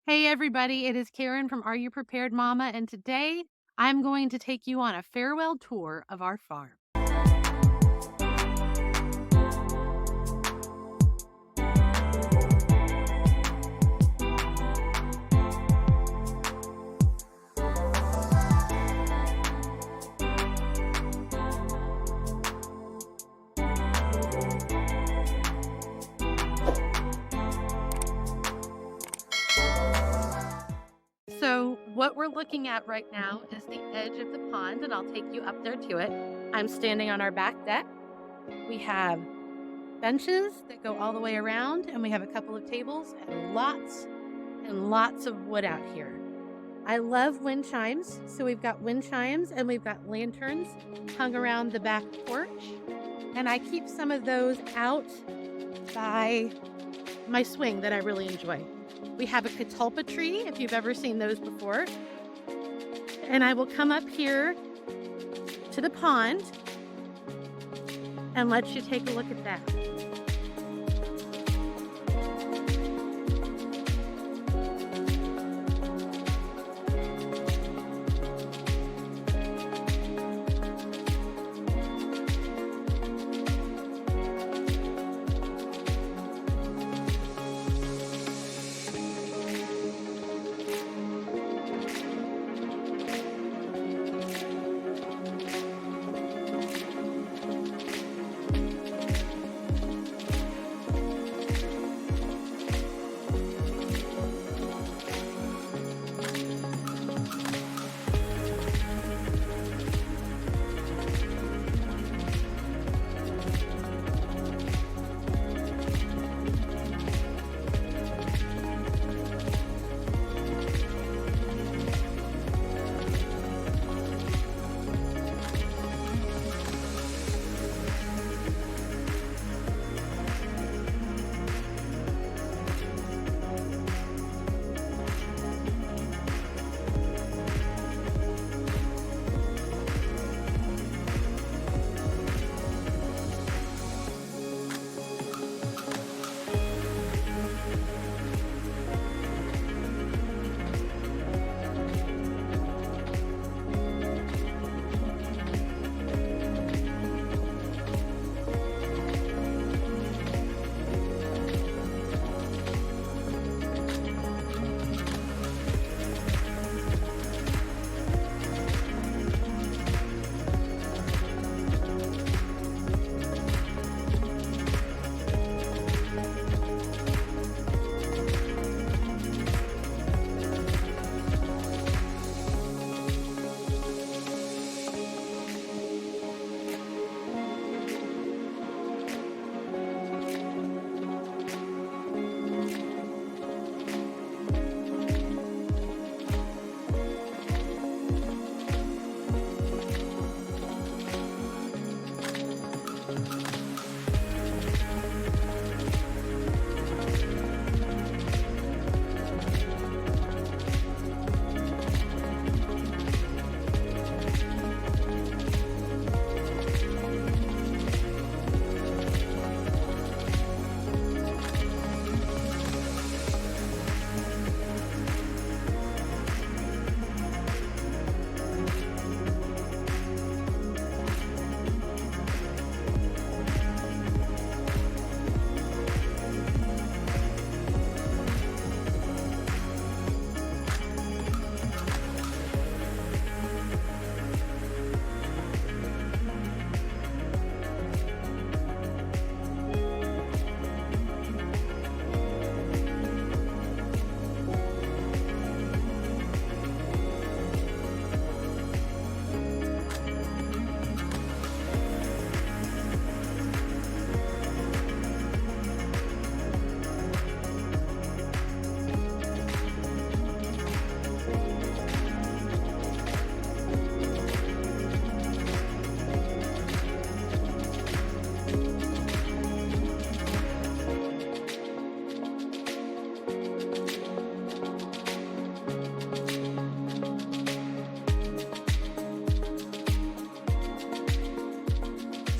Hey everybody, it is Karen from Are You Prepared Mama, and today I'm going to take you on a farewell tour of our farm. So what we're looking at right now is the edge of the pond, and I'll take you up there to it. I'm standing on our back deck. We have benches that go all the way around, and we have a couple of tables and lots of wood out here. I love wind chimes, so we've got wind chimes and we've got lanterns hung around the back porch, and I keep some of those out by my swing that I really enjoy. We have a catalpa tree, if you've ever seen those before. And I will come up here to the pond and let you take a look at that.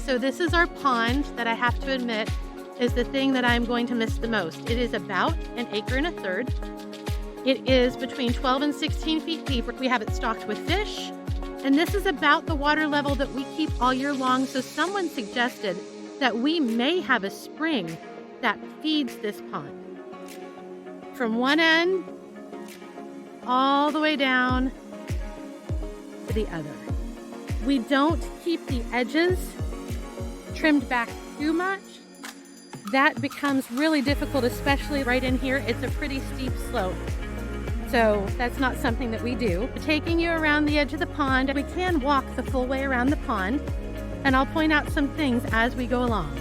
So this is our pond that I have to admit is the thing that I'm going to miss the most. It is about 1.25 acres. It is between 12 and 16 feet deep. We have it stocked with fish, and this is about the water level that we keep all year long. So someone suggested that we may have a spring that feeds this pond from one end all the way down to the other. We don't keep the edges trimmed back too much. That becomes really difficult, especially right in here. It's a pretty steep slope. So that's not something that we do. Taking you around the edge of the pond, we can walk the full way around the pond, and I'll point out some things as we go along.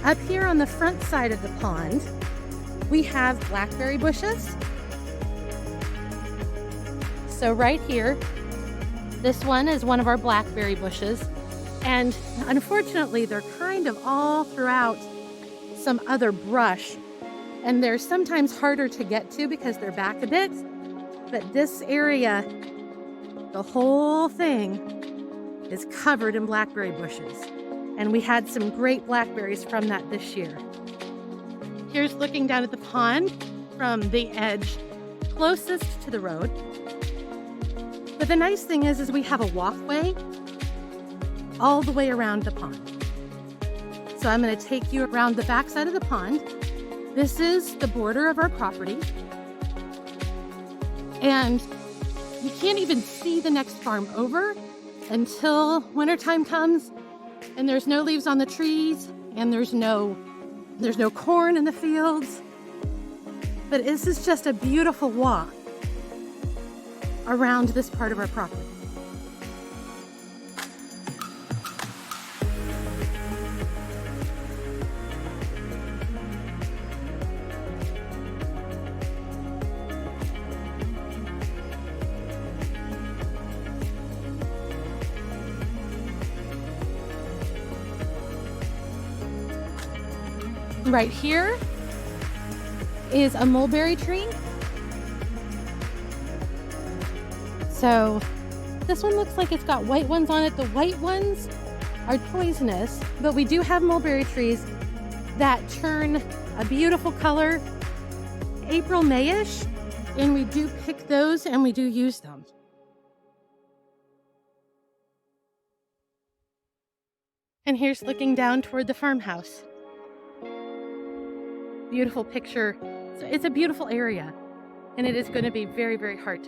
Up here on the front side of the pond, we have blackberry bushes. So right here, this one is one of our blackberry bushes. And unfortunately, they're kind of all throughout some other brush. And they're sometimes harder to get to because they're back a bit. But this area, the whole thing is covered in blackberry bushes. And we had some great blackberries from that this year. Here's looking down at the pond from the edge closest to the road. But the nice thing is we have a walkway all the way around the pond. So I'm going to take you around the back side of the pond. This is the border of our property. And you can't even see the next farm over until wintertime comes and there's no leaves on the trees and there's no corn in the fields. But this is just a beautiful walk around this part of our property. Right here is a mulberry tree. So this one looks like it's got white ones on it. The white ones are poisonous, but we do have mulberry trees that turn a beautiful color April, May-ish, and we do pick those and we do use them. And here's looking down toward the farmhouse. Beautiful picture. So it's a beautiful area, and it is going to be very, very hard.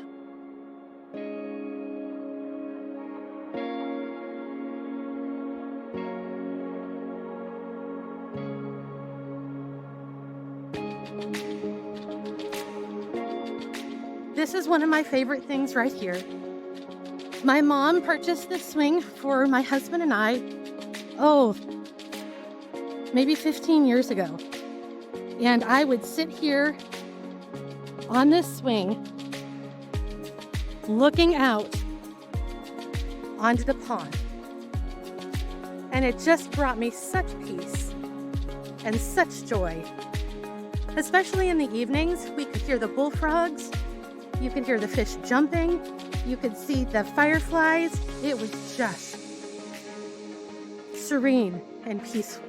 This is one of my favorite things right here. My mom purchased this swing for my husband and I, maybe 15 years ago. And I would sit here on this swing looking out onto the pond. And it just brought me such peace and such joy. Especially in the evenings, we could hear the bullfrogs, you could hear the fish jumping, you could see the fireflies. It was just serene and peaceful.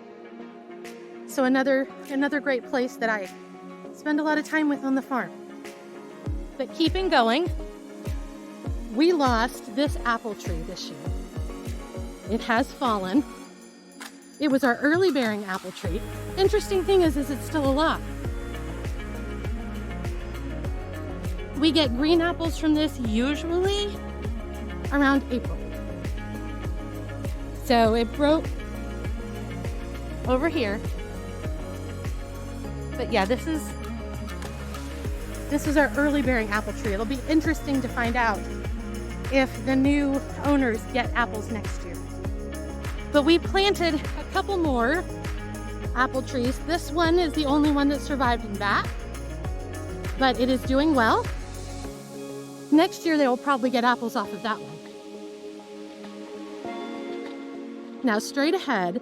So another great place that I spend a lot of time with on the farm. But keeping going, we lost this apple tree this year. It has fallen. It was our early bearing apple tree. Interesting thing is it's still alive. We get green apples from this usually around April. So it broke over here. But yeah, this is our early bearing apple tree. It'll be interesting to find out if the new owners get apples next year. But we planted a couple more apple trees. This one is the only one that survived in back, but it is doing well. Next year, they will probably get apples off of that one. Now, straight ahead,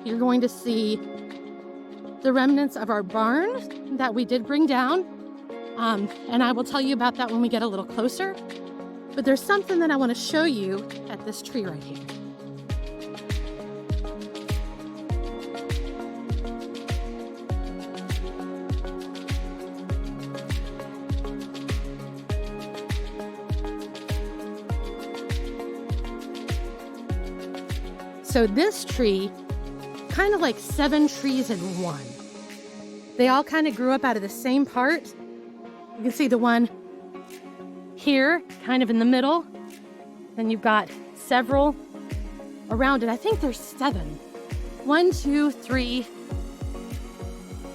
you're going to see the remnants of our barn that we did bring down. And I will tell you about that when we get a little closer. But there's something that I want to show you at this tree right here. So this tree, kind of like 7 trees in one. They all kind of grew up out of the same part. You can see the one here, kind of in the middle. Then you've got several around it. I think there's 7. 1, 2, 3,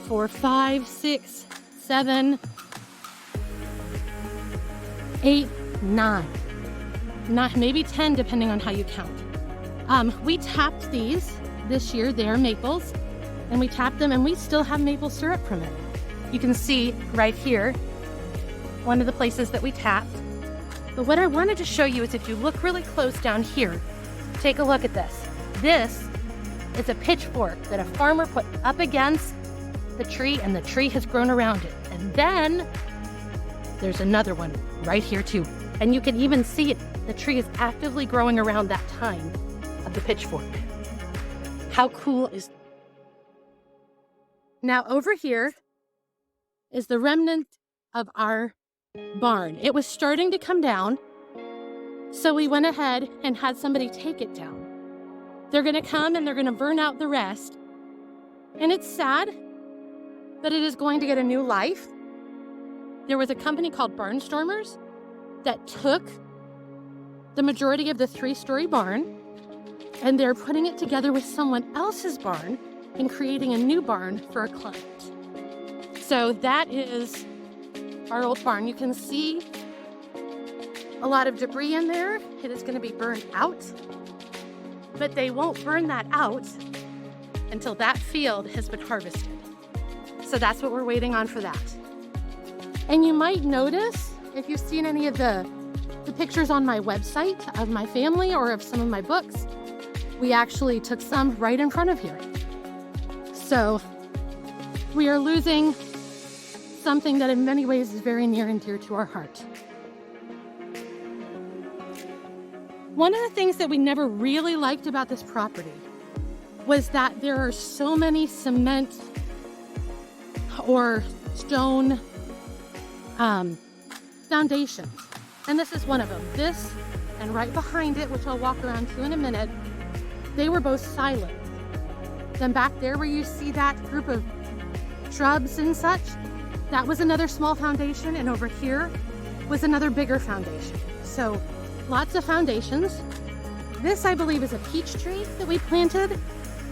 4, 5, 6, 7, 8, 9. Maybe 10 depending on how you count. We tapped these this year. They're maples, and we tapped them, and we still have maple syrup from it. You can see right here, one of the places that we tapped. But what I wanted to show you is if you look really close down here, take a look at this. This is a pitchfork that a farmer put up against the tree, and the tree has grown around it. And then there's another one right here too. And you can even see it. The tree is actively growing around that tine of the pitchfork. How cool is that? Now over here is the remnant of our barn. It was starting to come down, so we went ahead and had somebody take it down. They're gonna come and they're gonna burn out the rest. And it's sad, but it is going to get a new life. There was a company called Barnstormers that took the majority of the 3-story barn, and they're putting it together with someone else's barn and creating a new barn for a client. So that is our old barn. You can see a lot of debris in there. It is going to be burned out, but they won't burn that out until that field has been harvested. So that's what we're waiting on for that. And you might notice, if you've seen any of the pictures on my website of my family or of some of my books, we actually took some right in front of here. So we are losing something that in many ways is very near and dear to our heart. One of the things that we never really liked about this property was that there are so many cement or stone foundations. And this is one of them. This and right behind it, which I'll walk around to in a minute, they were both silent. Then back there where you see that group of shrubs and such, that was another small foundation, and over here was another bigger foundation. So lots of foundations. This, I believe, is a peach tree that we planted.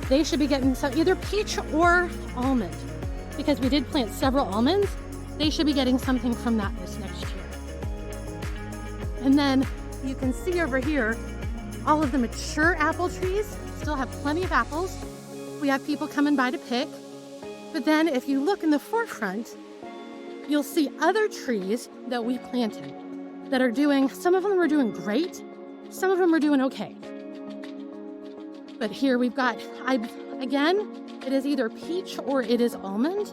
They should be getting some, either peach or almond, because we did plant several almonds. They should be getting something from that this next year. And then you can see over here, all of the mature apple trees still have plenty of apples. We have people coming by to pick. But then if you look in the forefront, you'll see other trees that we planted that are doing, some of them are doing great, some of them are doing okay. But here we've got, again, it is either peach or it is almond.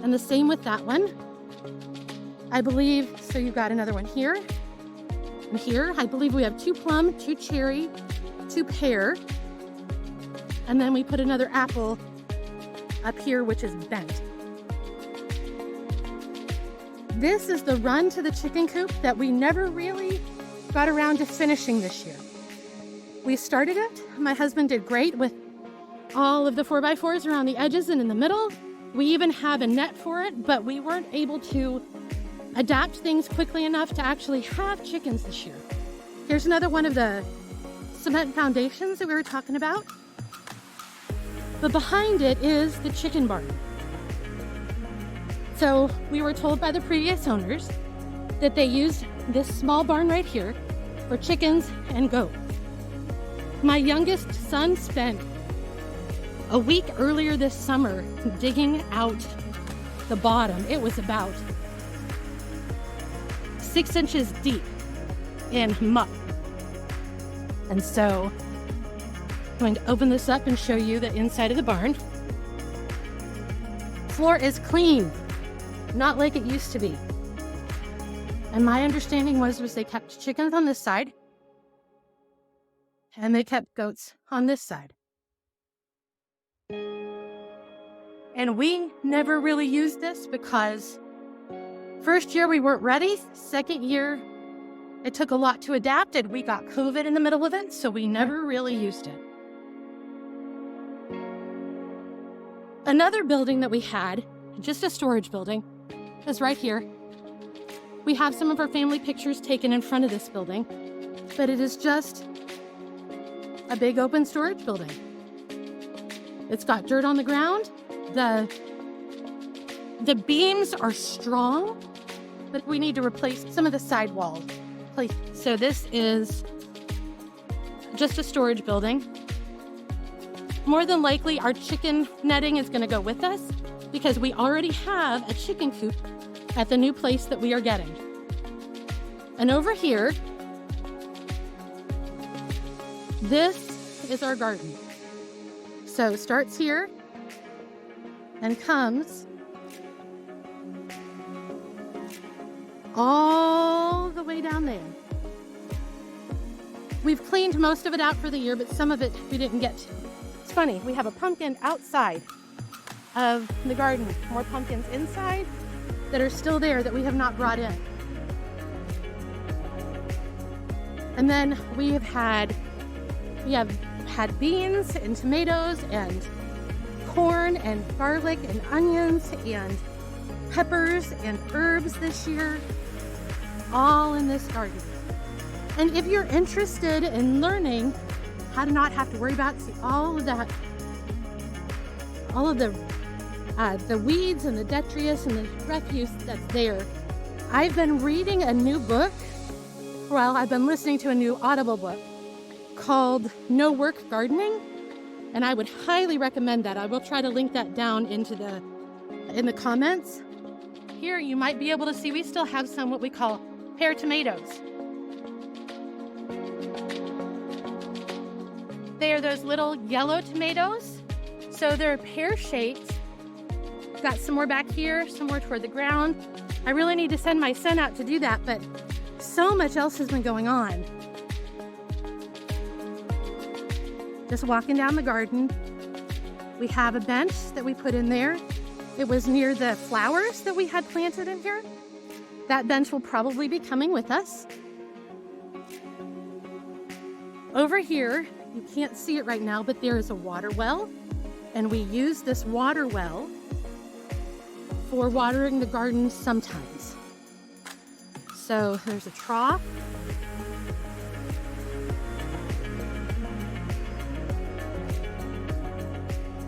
And the same with that one. I believe, so you've got another one here. And here, I believe we have 2 plum, 2 cherry, 2 pear. And then we put another apple up here, which is bent. This is the run to the chicken coop that we never really got around to finishing this year. We started it. My husband did great with all of the 4x4s around the edges and in the middle. We even have a net for it, but we weren't able to adapt things quickly enough to actually have chickens this year. Here's another one of the cement foundations that we were talking about. But behind it is the chicken barn. So we were told by the previous owners that they used this small barn right here for chickens and goats. My youngest son spent a week earlier this summer digging out the bottom. It was about 6 inches deep in muck. And so I'm going to open this up and show you the inside of the barn. Floor is clean, not like it used to be. And my understanding was they kept chickens on this side and they kept goats on this side. And we never really used this because first year we weren't ready. Second year, it took a lot to adapt and we got COVID in the middle of it, so we never really used it. Another building that we had, just a storage building, is right here. We have some of our family pictures taken in front of this building, but it is just a big open storage building. It's got dirt on the ground. The beams are strong, but we need to replace some of the side walls. So this is just a storage building. More than likely, our chicken netting is going to go with us because we already have a chicken coop at the new place that we are getting. And over here, this is our garden. So it starts here and comes all the way down there. We've cleaned most of it out for the year, but some of it we didn't get to. It's funny, we have a pumpkin outside of the garden, more pumpkins inside that are still there that we have not brought in. And then we have had beans and tomatoes and corn and garlic and onions and peppers and herbs this year, all in this garden. And if you're interested in learning how to not have to worry about all of the weeds and the detritus and the refuse that's there, I've been reading a new book. Well, I've been listening to a new Audible book called No Work Gardening, and I would highly recommend that. I will try to link that down in the comments. Here you might be able to see we still have some what we call pear tomatoes. They are those little yellow tomatoes, so they're pear-shaped. Got some more back here, some more toward the ground. I really need to send my son out to do that, but so much else has been going on. Just walking down the garden, we have a bench that we put in there. It was near the flowers that we had planted in here. That bench will probably be coming with us. Over here, you can't see it right now, but there is a water well, and we use this water well for watering the garden sometimes. So there's a trough.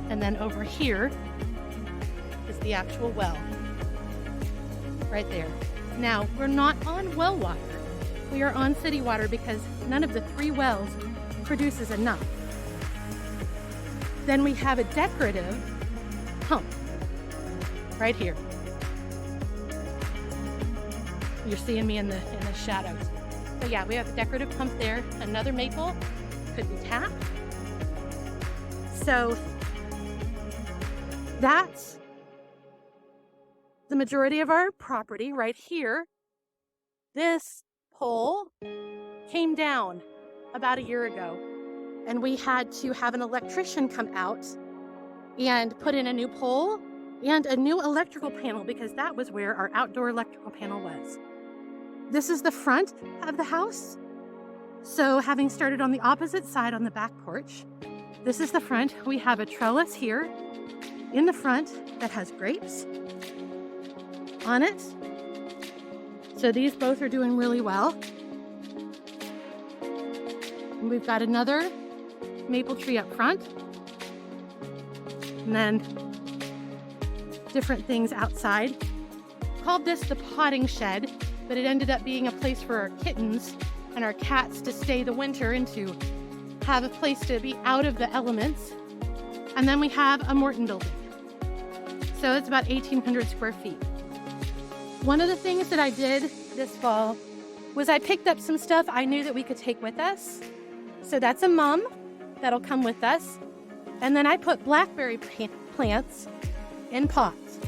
And then over here is the actual well, right there. Now, we're not on well water. We are on city water because none of the 3 wells produces enough. Then we have a decorative pump right here. You're seeing me in the shadows. So yeah, we have a decorative pump there. Another maple, could be tapped. So that's the majority of our property right here. This pole came down about a year ago, and we had to have an electrician come out and put in a new pole and a new electrical panel because that was where our outdoor electrical panel was. This is the front of the house. So having started on the opposite side on the back porch, this is the front. We have a trellis here in the front that has grapes on it. So these both are doing really well. And we've got another maple tree up front. And then different things outside. Called this the potting shed, but it ended up being a place for our kittens and our cats to stay the winter and to have a place to be out of the elements. And then we have a Morton building. So it's about 1,800 square feet. One of the things that I did this fall was I picked up some stuff I knew that we could take with us. So that's a mum that'll come with us. And then I put blackberry plants in pots.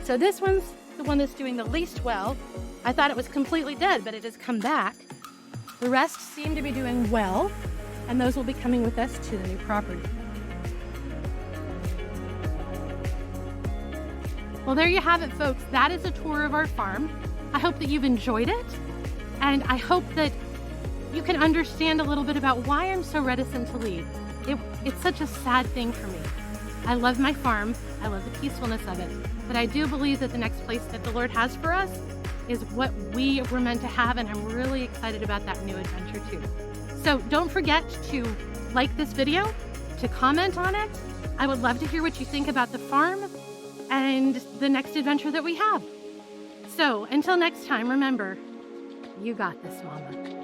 So this one's the one that's doing the least well. I thought it was completely dead, but it has come back. The rest seem to be doing well, and those will be coming with us to the new property. Well, there you have it, folks. That is a tour of our farm. I hope that you've enjoyed it, and I hope that you can understand a little bit about why I'm so reticent to leave. It's such a sad thing for me. I love my farm. I love the peacefulness of it. But I do believe that the next place that the Lord has for us is what we were meant to have, and I'm really excited about that new adventure too. So don't forget to like this video, to comment on it. I would love to hear what you think about the farm and the next adventure that we have. So until next time, remember, you got this, Mama.